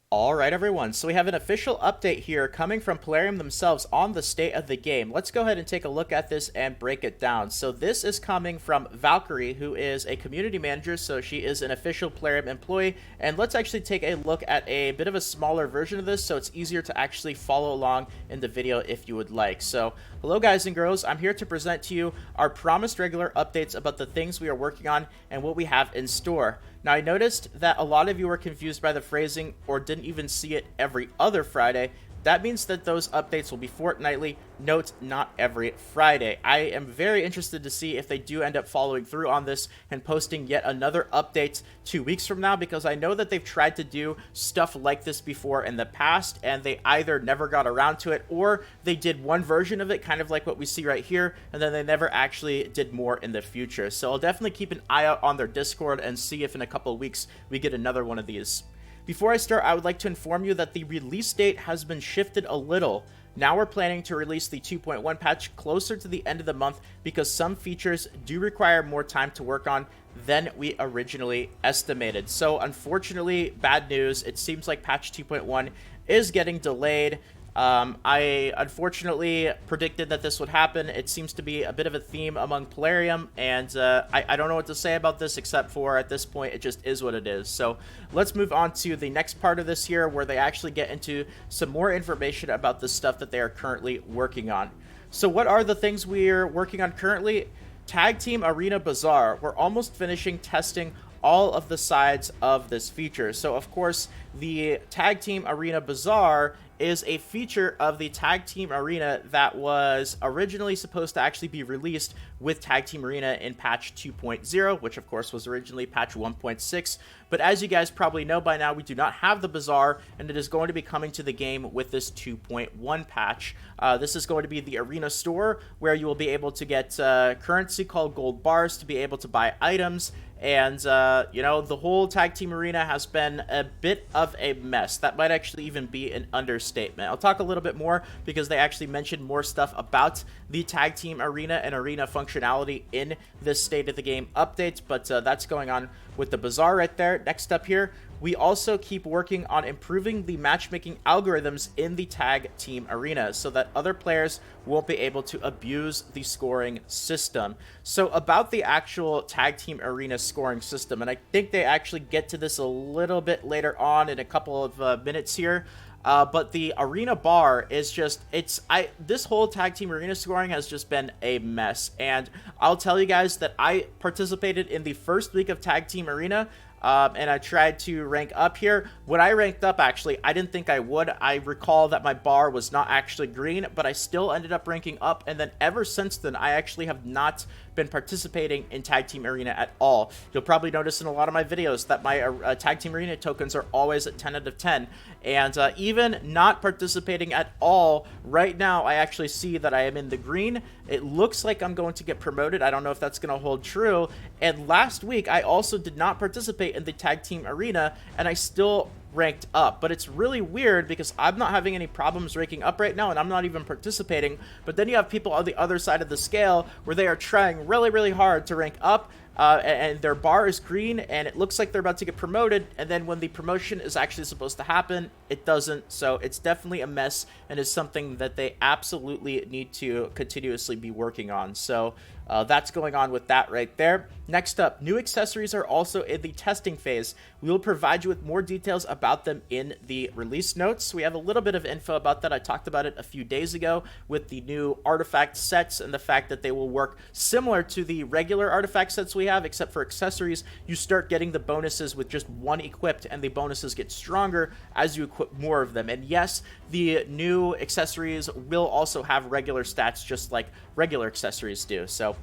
Alright everyone, so we have an official update here coming from Plarium themselves on the state of the game. Let's go ahead and take a look at this and break it down. So this is coming from Valkyrie, who is a community manager, so she is an official Plarium employee. And let's actually take a look at a bit of a smaller version of this so it's easier to actually follow along in the video if you would like. So hello guys and girls, I'm here to present to you our promised regular updates about the things we are working on and what we have in store. Now, I noticed that a lot of you were confused by the phrasing or didn't even see it every other Friday. That means that those updates will be fortnightly. Note, not every Friday. I am very interested to see if they do end up following through on this and posting yet another update 2 weeks from now, because I know that they've tried to do stuff like this before in the past and they either never got around to it or they did one version of it, kind of like what we see right here, and then they never actually did more in the future. So I'll definitely keep an eye out on their Discord and see if in a couple of weeks we get another one of these. Before I start, I would like to inform you that the release date has been shifted a little. Now we're planning to release the 2.1 patch closer to the end of the month because some features do require more time to work on than we originally estimated. So unfortunately, bad news. It seems like patch 2.1 is getting delayed. I unfortunately predicted that this would happen. It seems to be a bit of a theme among Plarium, and I don't know what to say about this except for at this point it just is what it is. So let's move on to the next part of this here where they actually get into some more information about the stuff that they are currently working on. So what are the things we're working on currently? Tag Team Arena Bazaar. We're almost finishing testing all of the sides of this feature. So of course the Tag Team Arena Bazaar is a feature of the Tag Team Arena that was originally supposed to actually be released with Tag Team Arena in patch 2.0, which of course was originally patch 1.6. But as you guys probably know by now, we do not have the Bazaar, and it is going to be coming to the game with this 2.1 patch. This is going to be the Arena Store, where you will be able to get currency called gold bars to be able to buy items. And, you know, the whole Tag Team Arena has been a bit of a mess. That might actually even be an understatement. I'll talk a little bit more because they actually mentioned more stuff about the Tag Team Arena and Arena functionality in this State of the Game update, but that's going on with the Bazaar right there. Next up here, we also keep working on improving the matchmaking algorithms in the Tag Team Arena so that other players won't be able to abuse the scoring system. So about the actual Tag Team Arena scoring system, and I think they actually get to this a little bit later on in a couple of minutes here, but the arena bar is just, this whole Tag Team Arena scoring has just been a mess. And I'll tell you guys that I participated in the first week of Tag Team Arena, and I tried to rank up here. When I ranked up, actually, I didn't think I would. I recall that my bar was not actually green, but I still ended up ranking up, and then ever since then, I actually have not been participating in Tag Team Arena at all. You'll probably notice in a lot of my videos that my Tag Team Arena tokens are always at 10 out of 10, and even not participating at all, right now, I actually see that I am in the green. It looks like I'm going to get promoted. I don't know if that's going to hold true, and last week, I also did not participate in the Tag Team Arena, and I still ranked up. But it's really weird because I'm not having any problems ranking up right now and I'm not even participating, but then you have people on the other side of the scale where they are trying really hard to rank up, and their bar is green and it looks like they're about to get promoted, and then when the promotion is actually supposed to happen, it doesn't. So it's definitely a mess and is something that they absolutely need to continuously be working on. So that's going on with that right there. Next up, new accessories are also in the testing phase. We will provide you with more details about them in the release notes. We have a little bit of info about that. I talked about it a few days ago with the new artifact sets and the fact that they will work similar to the regular artifact sets we have, except for accessories. You start getting the bonuses with just one equipped, and the bonuses get stronger as you equip more of them. And yes, the new accessories will also have regular stats just like regular accessories do. So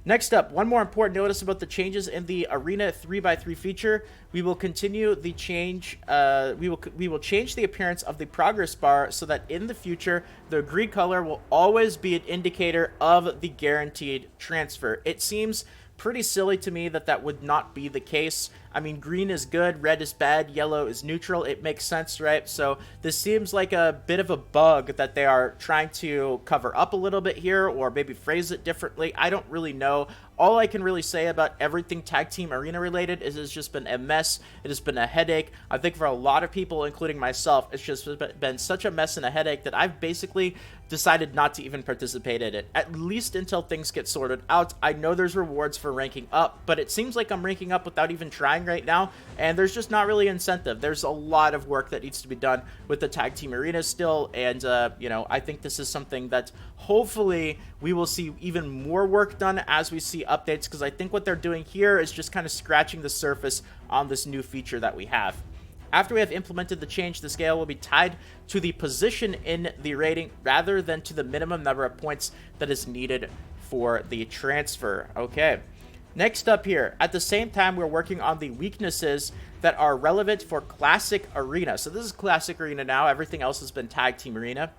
next up, one more important notice about the changes in the Arena 3x3 feature. We will continue the change. We will change the appearance of the progress bar so that in the future, the green color will always be an indicator of the guaranteed transfer. It seems pretty silly to me that that would not be the case. I mean, green is good, red is bad, yellow is neutral. It makes sense, right? So this seems like a bit of a bug that they are trying to cover up a little bit here, or maybe phrase it differently. I don't really know. all I can really say about everything tag team arena related is it's just been a mess. It has been a headache. I think for a lot of people, including myself, it's just been such a mess and a headache that I've basically decided not to even participate in it, at least until things get sorted out. I know there's rewards for ranking up, but it seems like I'm ranking up without even trying right now, and there's just not really incentive. There's a lot of work that needs to be done with the tag team arena still, and you know, I think this is something that hopefully we will see even more work done as we see updates, because I think what they're doing here is just kind of scratching the surface on this new feature that we have. After we have implemented the change, the scale will be tied to the position in the rating rather than to the minimum number of points that is needed for the transfer. Okay. Next up here, at the same time, we're working on the weaknesses that are relevant for Classic Arena. So this is Classic Arena now. Everything else has been Tag Team Arena.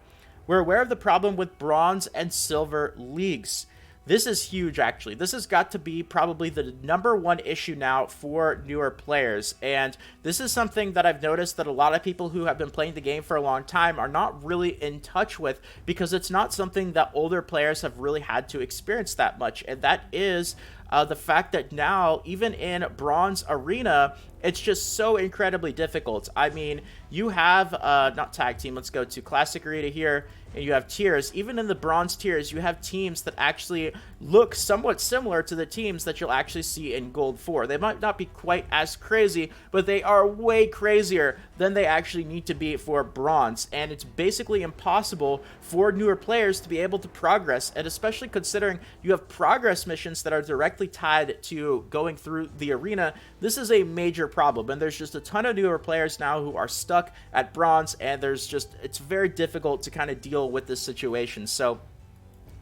We're aware of the problem with Bronze and Silver leagues. This is huge, actually. This has got to be probably the #1 issue now for newer players. And this is something that I've noticed that a lot of people who have been playing the game for a long time are not really in touch with, because it's not something that older players have really had to experience that much. And that is the fact that now, even in Bronze Arena, it's just so incredibly difficult. I mean, you have, not tag team, let's go to Classic Arena here, and you have tiers. Even in the Bronze tiers, you have teams that actually look somewhat similar to the teams that you'll actually see in Gold 4. They might not be quite as crazy, but they are way crazier than they actually need to be for Bronze. And it's basically impossible for newer players to be able to progress, and especially considering you have progress missions that are directly tied to going through the arena, this is a major problem. And there's just a ton of newer players now who are stuck at Bronze, and it's very difficult to kind of deal with this situation. So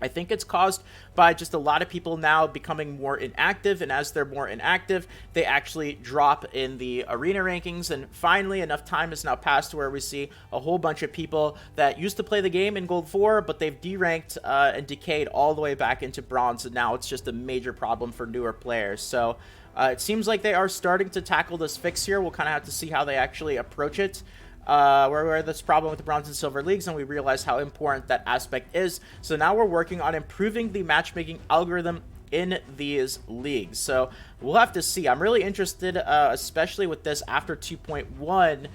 I think it's caused by just a lot of people now becoming more inactive, and as they're more inactive, they actually drop in the arena rankings. And finally, enough time has now passed where we see a whole bunch of people that used to play the game in Gold 4, but they've deranked and decayed all the way back into Bronze, and now it's just a major problem for newer players. So it seems like they are starting to tackle this fix here. We'll kind of have to see how they actually approach it. Where this problem with the Bronze and Silver leagues, and we realize how important that aspect is. So now we're working on improving the matchmaking algorithm in these leagues. So we'll have to see. I'm really interested, especially with this after 2.1,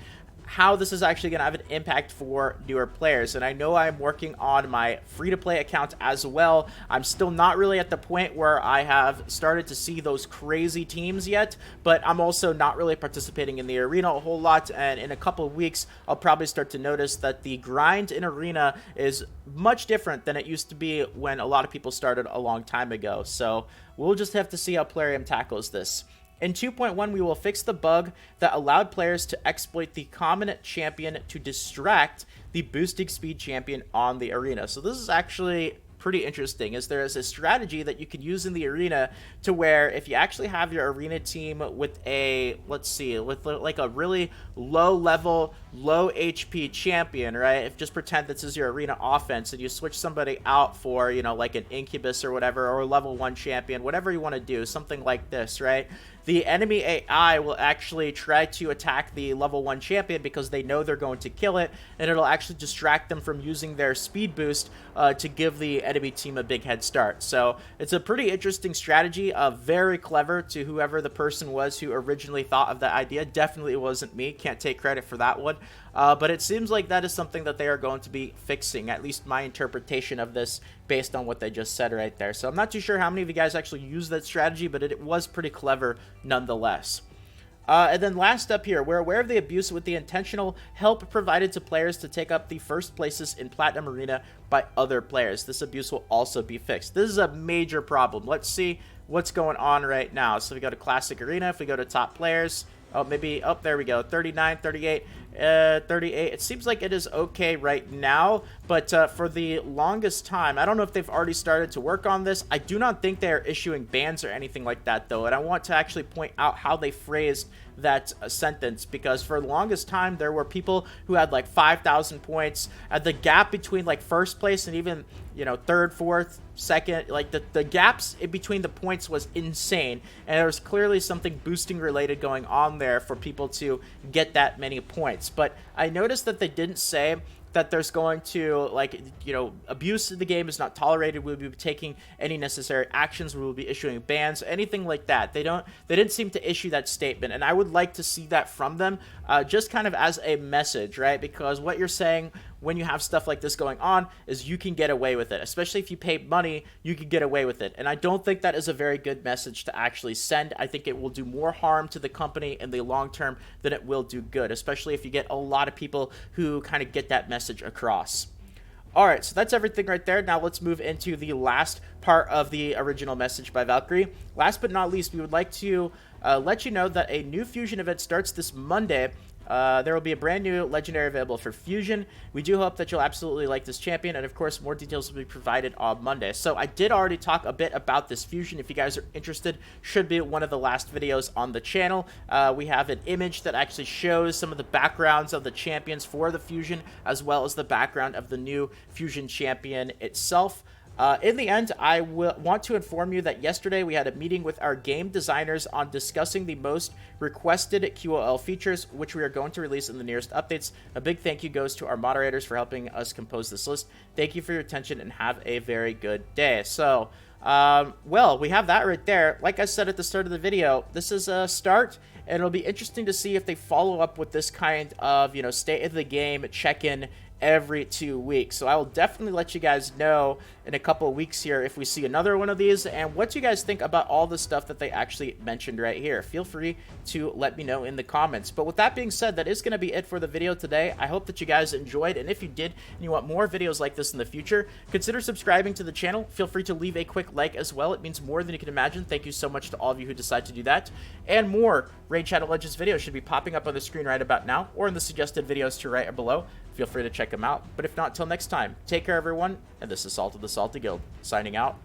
how this is actually going to have an impact for newer players. And I know I'm working on my free-to-play account as well. I'm still not really at the point where I have started to see those crazy teams yet, but I'm also not really participating in the arena a whole lot, and in a couple of weeks, I'll probably start to notice that the grind in arena is much different than it used to be when a lot of people started a long time ago. So we'll just have to see how Plarium tackles this. In 2.1, we will fix the bug that allowed players to exploit the common champion to distract the boosting speed champion on the arena. So this is actually pretty interesting, as there is a strategy that you can use in the arena to where if you actually have your arena team with a, let's see, with like a really low level, low HP champion, right? If just pretend this is your arena offense and you switch somebody out for, you know, like an Incubus or whatever, or a level 1 champion, whatever you want to do, something like this, right? The enemy AI will actually try to attack the level 1 champion because they know they're going to kill it, and it'll actually distract them from using their speed boost to give the enemy team a big head start. So it's a pretty interesting strategy, very clever to whoever the person was who originally thought of that idea. Definitely wasn't me, can't take credit for that one. But it seems like that is something that they are going to be fixing, at least my interpretation of this based on what they just said right there. So I'm not too sure how many of you guys actually use that strategy, but it was pretty clever nonetheless. And then last up here, we're aware of the abuse with the intentional help provided to players to take up the first places in Platinum Arena by other players. This abuse will also be fixed. This is a major problem. Let's see what's going on right now. So we go to Classic Arena, if we go to top players, oh, maybe, oh, there we go, 39, 38, 38. It seems like it is okay right now, but for the longest time, I don't know if they've already started to work on this. I do not think they are issuing bans or anything like that, though, and I want to actually point out how they phrased that sentence, because for the longest time, there were people who had like 5,000 points, and the gap between like first place and even, you know, third, fourth, second, like the gaps in between the points was insane, and there was clearly something boosting related going on there for people to get that many points. But I noticed that they didn't say that there's going to, like, you know, abuse of the game is not tolerated. We'll be taking any necessary actions. We will be issuing bans, anything like that. They didn't seem to issue that statement, and I would like to see that from them, just kind of as a message, right? Because what you're saying when you have stuff like this going on is you can get away with it, especially if you pay money, you can get away with it. And I don't think that is a very good message to actually send. I think it will do more harm to the company in the long term than it will do good, especially if you get a lot of people who kind of get that message across. All right, so that's everything right there. Now let's move into the last part of the original message by Valkyrie. Last but not least, we would like to let you know that a new Fusion event starts this Monday. There will be a brand new legendary available for Fusion. We do hope that you'll absolutely like this champion, and of course more details will be provided on Monday. So I did already talk a bit about this Fusion. If you guys are interested, should be one of the last videos on the channel. We have an image that actually shows some of the backgrounds of the champions for the Fusion, as well as the background of the new Fusion champion itself. In the end, I want to inform you that yesterday we had a meeting with our game designers on discussing the most requested QOL features, which we are going to release in the nearest updates. A big thank you goes to our moderators for helping us compose this list. Thank you for your attention and have a very good day. So, well, we have that right there. Like I said at the start of the video, this is a start, and it'll be interesting to see if they follow up with this kind of, you know, state of the game check-in every 2 weeks. So I will definitely let you guys know in a couple of weeks here if we see another one of these, and what you guys think about all the stuff that they actually mentioned right here. Feel free to let me know in the comments. But with that being said, that is going to be it for the video today. I hope that you guys enjoyed, and if you did and you want more videos like this in the future, consider subscribing to the channel. Feel free to leave a quick like as well. It means more than you can imagine. Thank you so much to all of you who decide to do that. And more Raid Shadow Legends videos should be popping up on the screen right about now, or in the suggested videos to right or below. Feel free to check them out. But if not, till next time, take care everyone, and this is Salt of the Salty Guild, signing out.